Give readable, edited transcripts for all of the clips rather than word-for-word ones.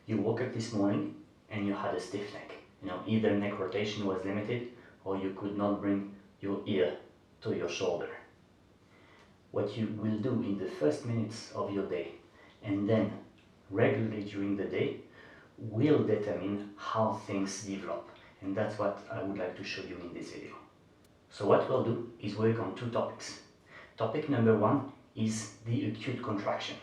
You woke up this morning and you had a stiff neck. Either neck rotation was limited or you could not bring your ear to your shoulder. What you will do in the first minutes of your day and then regularly during the day will determine how things develop, and that's what I would like to show you in this video. So what we'll do is work on two topics. Topic number one is the acute contraction.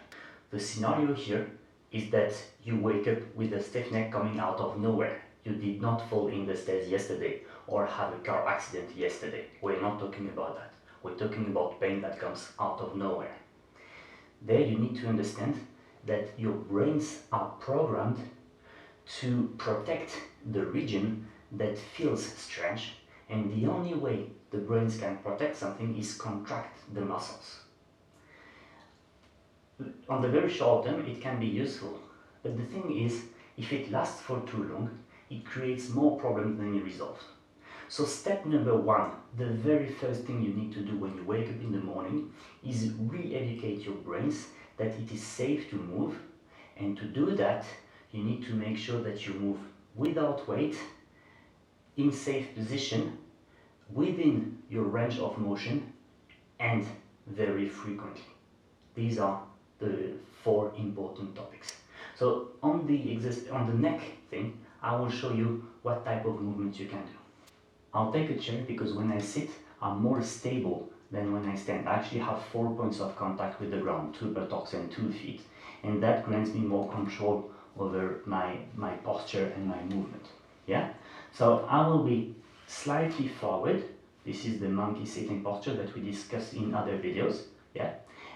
The scenario here is that you wake up with a stiff neck coming out of nowhere. You did not fall in the stairs yesterday or have a car accident yesterday. We're not talking about that. We're talking about pain that comes out of nowhere. There you need to understand that your brains are programmed to protect the region that feels strange, and the only way the brains can protect something is contract the muscles. On the very short term it can be useful, but the thing is, if it lasts for too long, it creates more problems than it resolves. So step number one, the very first thing you need to do when you wake up in the morning is re-educate your brains that it is safe to move, and to do that you need to make sure that you move without weight, in safe position, within your range of motion, and very frequently. These are the four important topics. So on the neck thing, I will show you what type of movements you can do. I'll take a chair because when I sit, I'm more stable than when I stand. I actually have 4 points of contact with the ground, 2 buttocks and 2 feet, and that grants me more control over my posture and my movement. Yeah? So I will be slightly forward. This is the monkey sitting posture that we discussed in other videos. Yeah?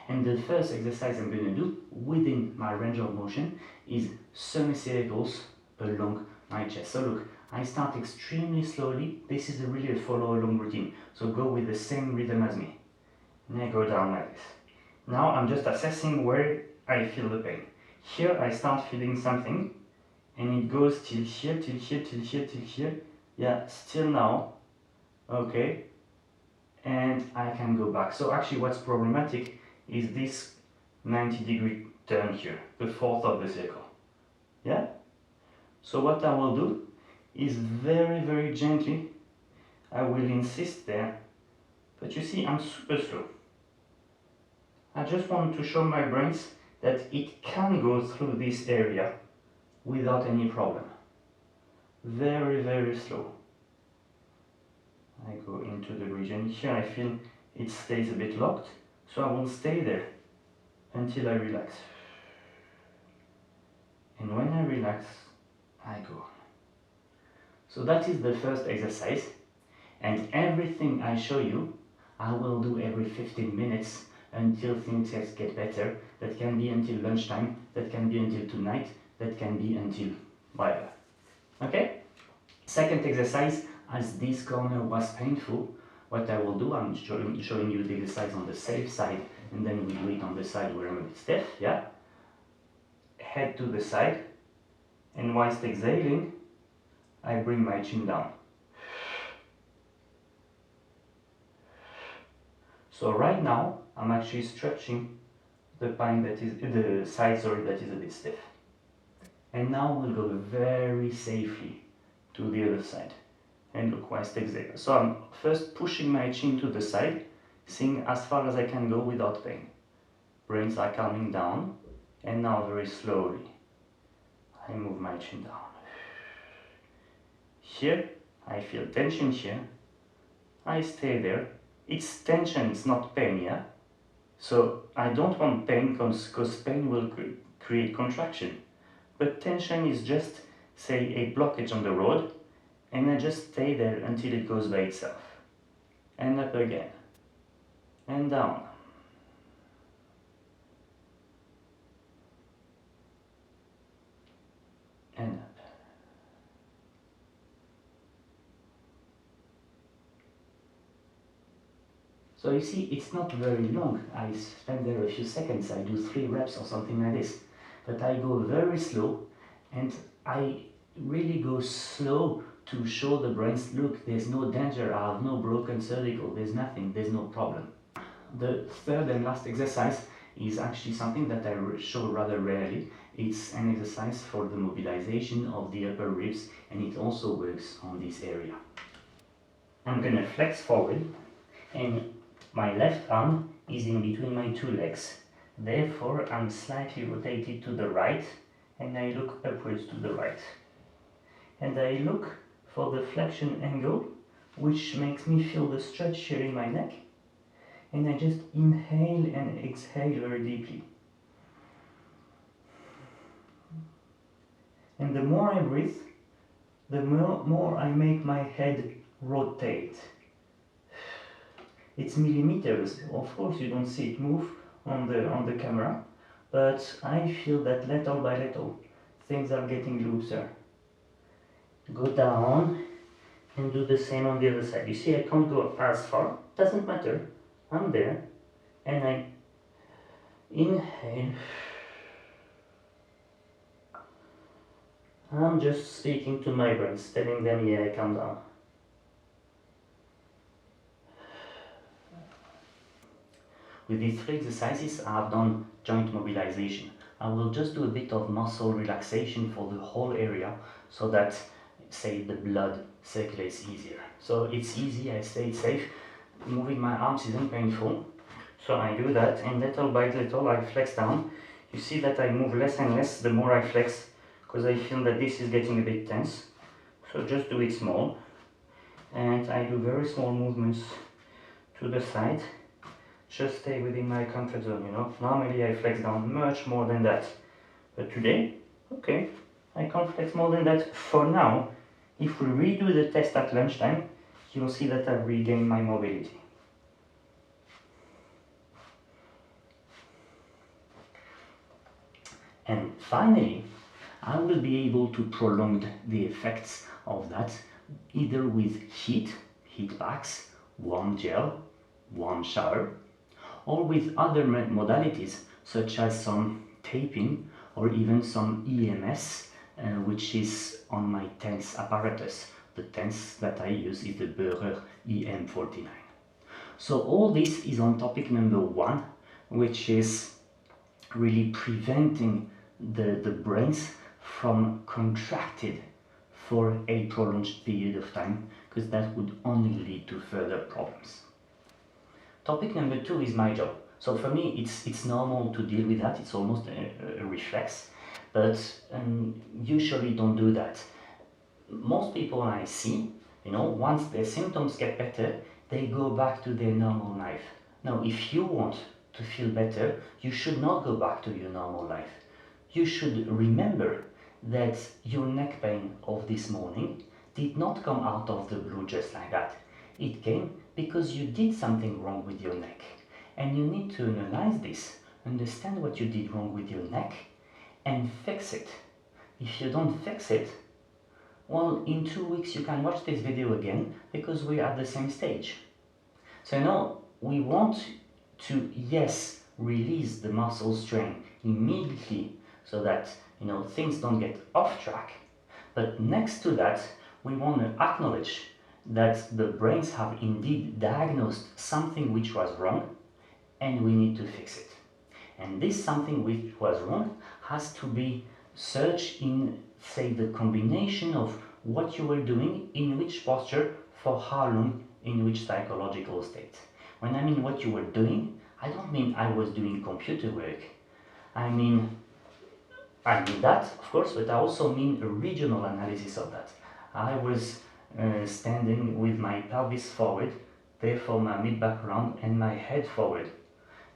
And the first exercise I'm going to do within my range of motion is semicircles along my chest. So look, I start extremely slowly. This is really a follow along routine. So go with the same rhythm as me. And I go down like this. Now I'm just assessing where I feel the pain. Here I start feeling something and it goes till here, till here, till here, till here. Yeah, still now. Okay. And I can go back. So actually what's problematic is this 90-degree turn here, the fourth of the circle. Yeah? So what I will do is very, very gently, I will insist there, but you see I'm super slow. I just want to show my brains that it can go through this area without any problem. Very, very slow. I go into the region. Here I feel it stays a bit locked, so I will stay there until I relax. And when I relax, I go. So that is the first exercise, and everything I show you, I will do every 15 minutes until things get better. That can be until lunchtime, that can be until tonight, that can be until whatever. Okay? Second exercise, as this corner was painful, what I will do, I'm showing you the exercise on the safe side, and then we do it on the side where I'm a bit stiff, yeah? Head to the side, and whilst exhaling, I bring my chin down. So right now, I'm actually stretching the side that is a bit stiff. And now we'll go very safely to the other side. And look, whilst exhale. So I'm first pushing my chin to the side, seeing as far as I can go without pain. Brains are calming down, and now very slowly, I move my chin down. Here, I feel tension here. I stay there. It's tension, it's not pain, yeah? So I don't want pain because pain will create contraction. But tension is just, say, a blockage on the road, and I just stay there until it goes by itself. And up again. And down. And up. So you see, it's not very long. I spend there a few seconds. I do 3 reps or something like this. But I go very slow, and I really go slow to show the brains, look, there's no danger, I have no broken cervical, there's nothing, there's no problem. The third and last exercise is actually something that I show rather rarely. It's an exercise for the mobilization of the upper ribs, and it also works on this area. I'm gonna flex forward, and my left arm is in between my two legs. Therefore, I'm slightly rotated to the right, and I look upwards to the right. And I look for the flexion angle, which makes me feel the stretch here in my neck. And I just inhale and exhale very deeply. And the more I breathe, the more I make my head rotate. It's millimeters. Of course you don't see it move on the camera, but I feel that little by little things are getting looser. Go down and do the same on the other side. You see, I can't go as far, doesn't matter. I'm there, and I inhale. I'm just speaking to my brains, telling them, yeah, calm down. With these three exercises, I have done joint mobilization. I will just do a bit of muscle relaxation for the whole area so that, say, the blood circulates easier. So it's easy, I stay safe. Moving my arms isn't painful. So I do that, and little by little I flex down. You see that I move less and less the more I flex, because I feel that this is getting a bit tense. So just do it small. And I do very small movements to the side. Just stay within my comfort zone, you know. Normally I flex down much more than that. But today, okay, I can't flex more than that for now. If we redo the test at lunchtime, you'll see that I've regained my mobility. And finally, I will be able to prolong the effects of that either with heat packs, warm gel, warm shower, or with other modalities such as some taping or even some EMS, which is on my TENS apparatus. The TENS that I use is the Böhrer EM49. So all this is on topic number 1, which is really preventing the brains from contracted for a prolonged period of time, because that would only lead to further problems. Topic number 2 is my job. So for me, it's normal to deal with that. It's almost a reflex, but usually don't do that. Most people I see, you know, once their symptoms get better, they go back to their normal life. Now, if you want to feel better, you should not go back to your normal life. You should remember that your neck pain of this morning did not come out of the blue just like that. It came because you did something wrong with your neck. And you need to analyze this, understand what you did wrong with your neck, and fix it. If you don't fix it, well, in 2 weeks you can watch this video again, because we're at the same stage. So now we want to, yes, release the muscle strain immediately so that, you know, things don't get off track. But next to that, we want to acknowledge that the brains have indeed diagnosed something which was wrong, and we need to fix it. And this something which was wrong has to be searched in, say, the combination of what you were doing, in which posture, for how long, in which psychological state. When I mean what you were doing, I don't mean I was doing computer work. I mean that, of course, but I also mean a regional analysis of that. I was standing with my pelvis forward, therefore my mid-back round and my head forward.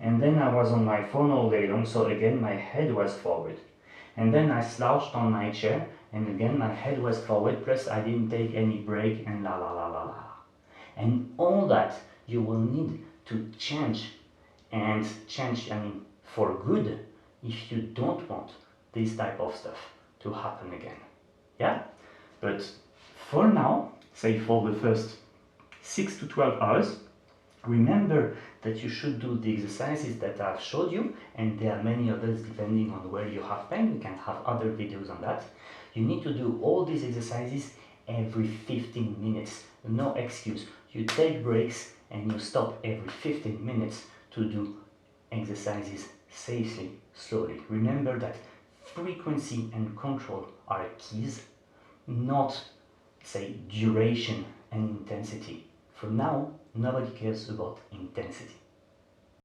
And then I was on my phone all day long, so again my head was forward. And then I slouched on my chair, and again my head was forward, plus I didn't take any break, and la la la la la. And all that you will need to change, and change, I mean, for good, if you don't want this type of stuff to happen again. Yeah? But for now, say for the first 6 to 12 hours, remember that you should do the exercises that I've showed you, and there are many others depending on where you have pain. We can have other videos on that. You need to do all these exercises every 15 minutes. No excuse. You take breaks and you stop every 15 minutes to do exercises safely, slowly. Remember that frequency and control are keys, not, say, duration and intensity. For now, nobody cares about intensity.